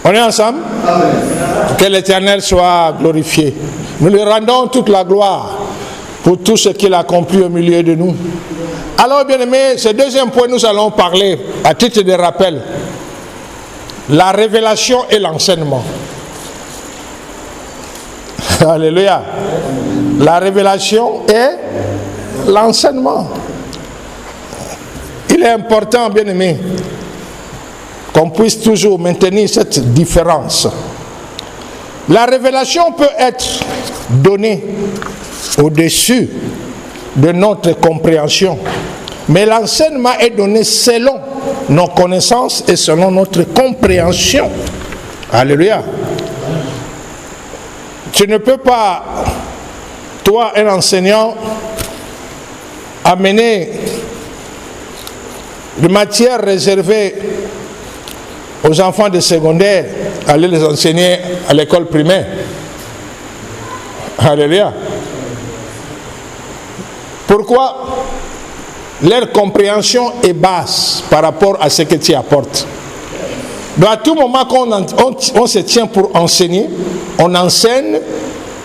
On est ensemble? Amen. Que l'Éternel soit glorifié. Nous lui rendons toute la gloire pour tout ce qu'il a accompli au milieu de nous. Alors, bien aimés, ce deuxième point, nous allons parler, à titre de rappel, la révélation et l'enseignement. Alléluia. La révélation et l'enseignement. Il est important, bien aimé, qu'on puisse toujours maintenir cette différence. La révélation peut être donnée au-dessus de notre compréhension, mais l'enseignement est donné selon nos connaissances et selon notre compréhension. Alléluia. Tu ne peux pas, toi, un enseignant, amener de matières réservées aux enfants de secondaire, aller les enseigner à l'école primaire. Alléluia. Pourquoi? Leur compréhension est basse par rapport à ce que tu apportes. Donc à tout moment qu'on se tient pour enseigner, on enseigne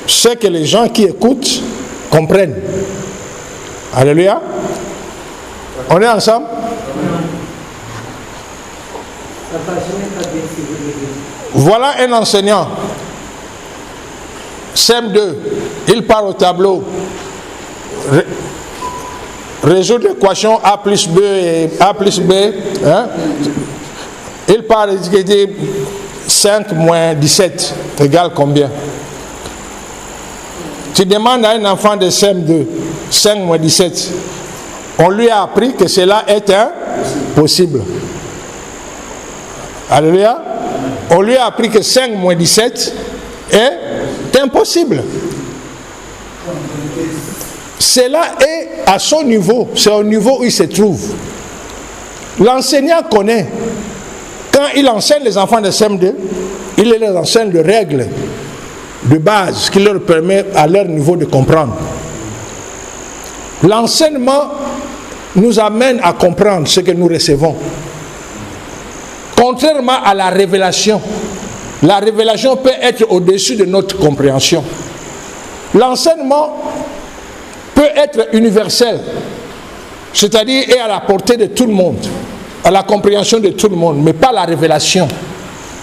ce que les gens qui écoutent comprennent. Alléluia. On est ensemble? Voilà un enseignant. CM2, il part au tableau. Résoudre l'équation A plus B et A plus B. Hein? Il part et dit 5 moins 17 égale combien? Tu demandes à un enfant de CM2, 5 moins 17. On lui a appris que cela est impossible. Alléluia. On lui a appris que 5 moins 17 est impossible. Cela est à son niveau, c'est au niveau où il se trouve. L'enseignant connaît. Quand il enseigne les enfants de CM2, il leur enseigne les règles de base qui leur permet à leur niveau de comprendre. L'enseignement nous amène à comprendre ce que nous recevons. Contrairement à la révélation peut être au-dessus de notre compréhension. L'enseignement peut être universel, c'est-à-dire est à la portée de tout le monde, à la compréhension de tout le monde, mais pas la révélation.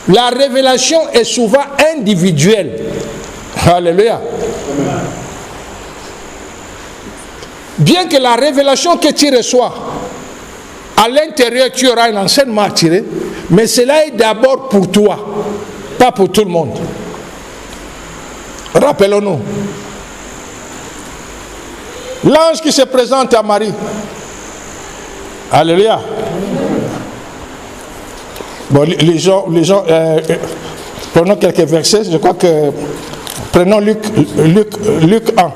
La révélation est souvent individuelle. Alléluia. Bien que la révélation que tu reçois, à l'intérieur tu auras un enseignement à tirer, mais cela est d'abord pour toi, pas pour tout le monde. Rappelons-nous. L'ange qui se présente à Marie. Alléluia. Bon, les gens prenons quelques versets. Je crois que prenons Luc 1.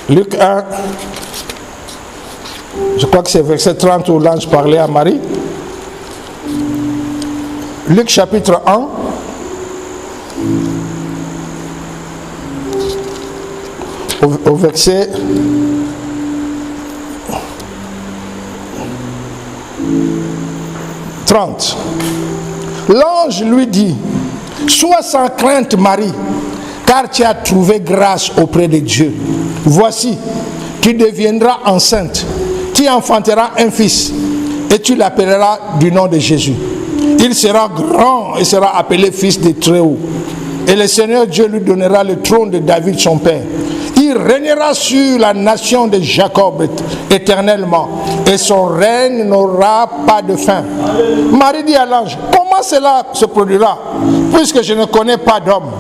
Luc 1. Je crois que c'est verset 30 où l'ange parlait à Marie. Luc chapitre 1. Au verset 30. L'ange lui dit: sois sans crainte, Marie, car tu as trouvé grâce auprès de Dieu. Voici, tu deviendras enceinte, tu enfanteras un fils, et tu l'appelleras du nom de Jésus. Il sera grand et sera appelé fils de Très-Haut. Et le Seigneur Dieu lui donnera le trône de David son père. Il régnera sur la nation de Jacob éternellement, et son règne n'aura pas de fin. Marie dit à l'ange: comment cela se produira, puisque je ne connais pas d'homme?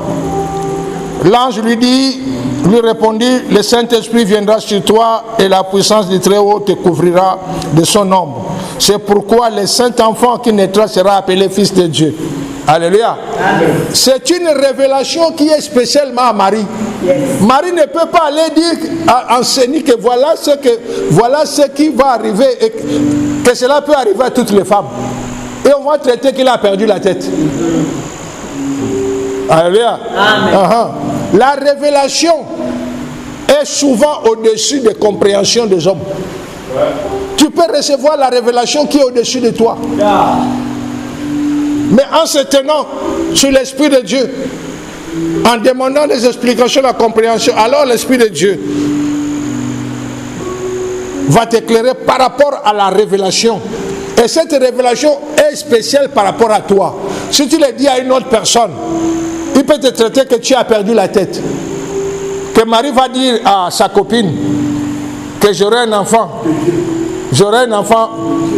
L'ange lui répondit: le Saint-Esprit viendra sur toi, et la puissance du Très-Haut te couvrira de son ombre. C'est pourquoi le saint enfant qui naîtra sera appelé fils de Dieu. Alléluia. C'est une révélation qui est spécialement à Marie. Yes. Marie ne peut pas aller dire, enseigner que voilà ce qui va arriver, et que cela peut arriver à toutes les femmes. Et on va traiter qu'il a perdu la tête. Alléluia. La révélation est souvent au-dessus des compréhensions des hommes. Tu peux recevoir la révélation qui est au-dessus de toi. Mais en se tenant sur l'Esprit de Dieu, en demandant des explications, la compréhension, alors l'Esprit de Dieu va t'éclairer par rapport à la révélation. Et cette révélation est spéciale par rapport à toi. Si tu le dis à une autre personne, il peut te traiter que tu as perdu la tête. Que Marie va dire à sa copine que j'aurai un enfant. J'aurai un enfant,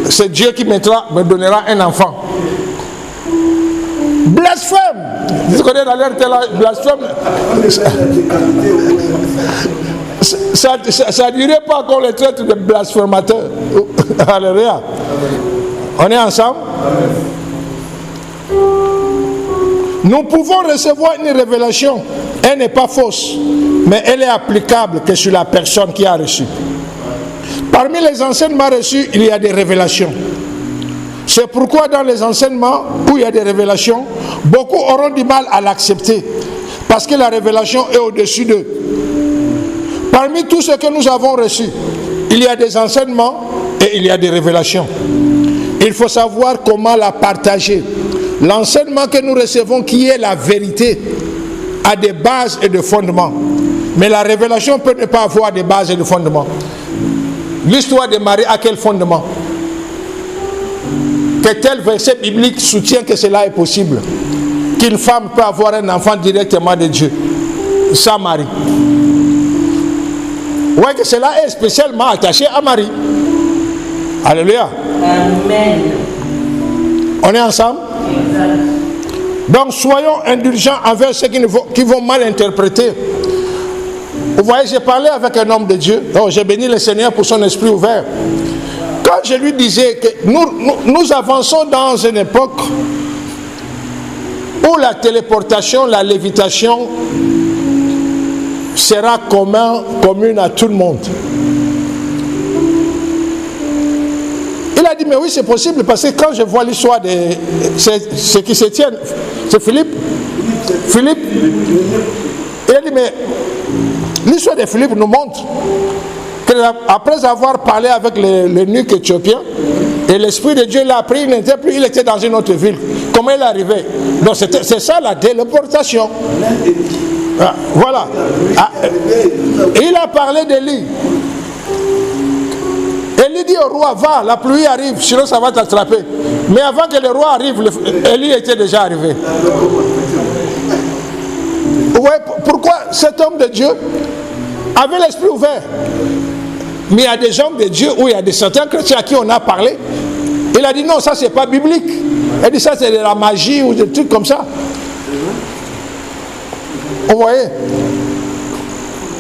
c'est Dieu qui me donnera un enfant. Blasphème! Vous connaissez dans l'air tel blasphème? Ça ne dirait pas qu'on les traite de blasphémateurs. Alléluia. On est ensemble? Nous pouvons recevoir une révélation. Elle n'est pas fausse, mais elle est applicable que sur la personne qui a reçu. Parmi les enseignements reçus, il y a des révélations. C'est pourquoi dans les enseignements où il y a des révélations, beaucoup auront du mal à l'accepter, parce que la révélation est au-dessus d'eux. Parmi tout ce que nous avons reçu, il y a des enseignements et il y a des révélations. Il faut savoir comment la partager. L'enseignement que nous recevons, qui est la vérité, a des bases et des fondements. Mais la révélation peut ne pas avoir de bases et de fondements. L'histoire de Marie a quel fondement? Que tel verset biblique soutient que cela est possible. Qu'une femme peut avoir un enfant directement de Dieu. Sans Marie. Ouais, que cela est spécialement attaché à Marie. Alléluia. Amen. On est ensemble? Donc soyons indulgents envers ceux qui vont mal interpréter. Vous voyez, j'ai parlé avec un homme de Dieu. Oh, j'ai béni le Seigneur pour son esprit ouvert. Quand je lui disais que nous avançons dans une époque où la téléportation, la lévitation sera commune à tout le monde. Il a dit, mais oui, c'est possible, parce que quand je vois l'histoire de ce qui se tient, c'est Philippe. Il a dit, mais l'histoire de Philippe nous montre qu'après avoir parlé avec l'eunuque éthiopien, et l'Esprit de Dieu l'a pris, il était dans une autre ville. Comment il est arrivé? Donc c'est ça la téléportation. Ah, voilà. Ah, il a parlé d'Élie. Élie dit au roi, va, la pluie arrive, sinon ça va t'attraper. Mais avant que le roi arrive, Élie était déjà arrivé. Ouais, pourquoi cet homme de Dieu avait l'esprit ouvert? Mais il y a des hommes de Dieu où il y a des certains chrétiens à qui on a parlé. Il a dit non, ça c'est pas biblique. Il a dit ça c'est de la magie ou des trucs comme ça. Vous voyez?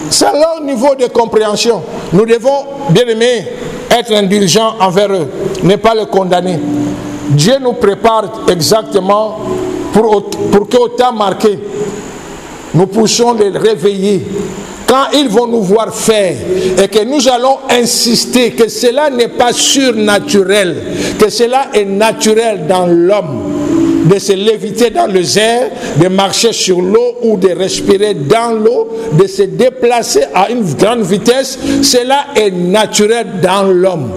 C'est leur niveau de compréhension. Nous devons, bien aimés, être indulgents envers eux, ne pas les condamner. Dieu nous prépare exactement pour qu'au temps marqué, nous puissions les réveiller. Quand ils vont nous voir faire et que nous allons insister que cela n'est pas surnaturel, que cela est naturel dans l'homme, de se léviter dans les airs, de marcher sur l'eau ou de respirer dans l'eau, de se déplacer à une grande vitesse, cela est naturel dans l'homme.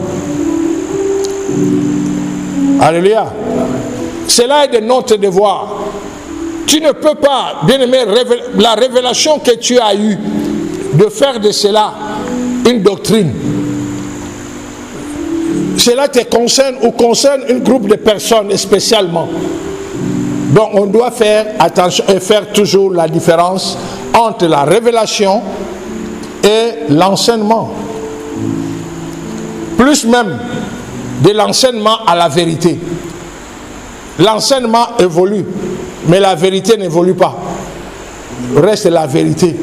Alléluia. Cela est de notre devoir. Tu ne peux pas, bien-aimé, la révélation que tu as eue, de faire de cela une doctrine. Cela te concerne ou concerne un groupe de personnes spécialement. Donc on doit faire attention et faire toujours la différence entre la révélation et l'enseignement. Plus même de l'enseignement à la vérité. L'enseignement évolue, mais la vérité n'évolue pas. Reste la vérité.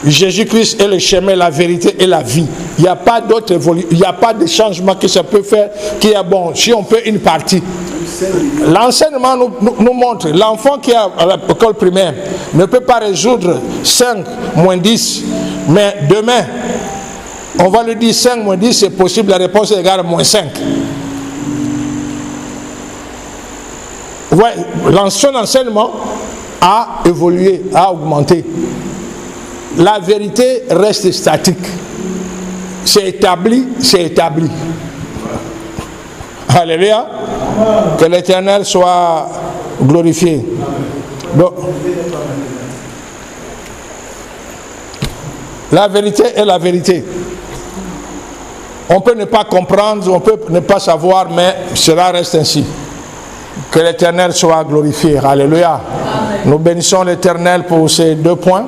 Jésus-Christ est le chemin, la vérité et la vie. Il n'y a pas d'autre évolution, il n'y a pas de changement que ça peut faire qui est bon. Si on peut une partie. L'enseignement nous montre, l'enfant qui est à l'école primaire ne peut pas résoudre 5 moins 10, mais demain, on va lui dire 5 moins 10, c'est possible, la réponse est égale à moins 5. Ouais, son enseignement a évolué, a augmenté. La vérité reste statique. C'est établi, c'est établi. Alléluia. Que l'Éternel soit glorifié. Donc, la vérité est la vérité. On peut ne pas comprendre, on peut ne pas savoir, mais cela reste ainsi. Que l'Éternel soit glorifié. Alléluia. Amen. Nous bénissons l'Éternel pour ces 2 points.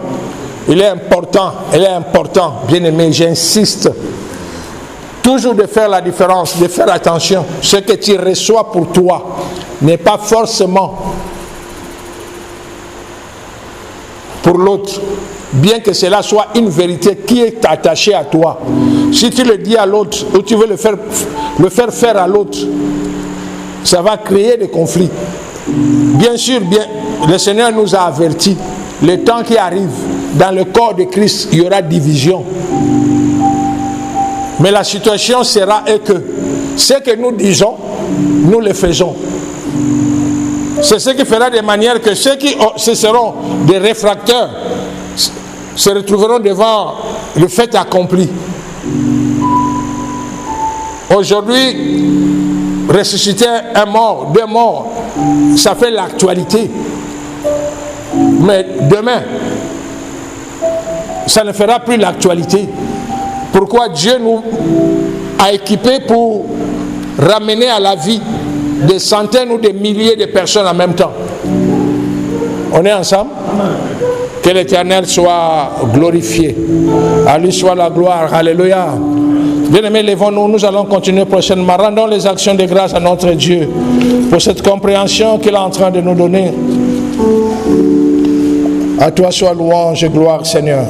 Il est important, bien aimé, j'insiste, toujours de faire la différence, de faire attention. Ce que tu reçois pour toi n'est pas forcément pour l'autre, bien que cela soit une vérité qui est attachée à toi. Si tu le dis à l'autre ou tu veux le faire faire à l'autre, ça va créer des conflits. Bien sûr, le Seigneur nous a avertis. Le temps qui arrive, dans le corps de Christ, il y aura division. Mais la situation sera que ce que nous disons, nous le faisons. C'est ce qui fera de manière que ceux qui seront des réfractaires se retrouveront devant le fait accompli. Aujourd'hui, ressusciter un mort, 2 morts, ça fait l'actualité. Mais demain, ça ne fera plus l'actualité. Pourquoi Dieu nous a équipés pour ramener à la vie des centaines ou des milliers de personnes en même temps. On est ensemble? Que l'Éternel soit glorifié. À lui soit la gloire. Alléluia. Bien-aimés, lèvons-nous, nous allons continuer prochainement. Rendons les actions de grâce à notre Dieu pour cette compréhension qu'il est en train de nous donner. À toi soit louange et gloire, Seigneur.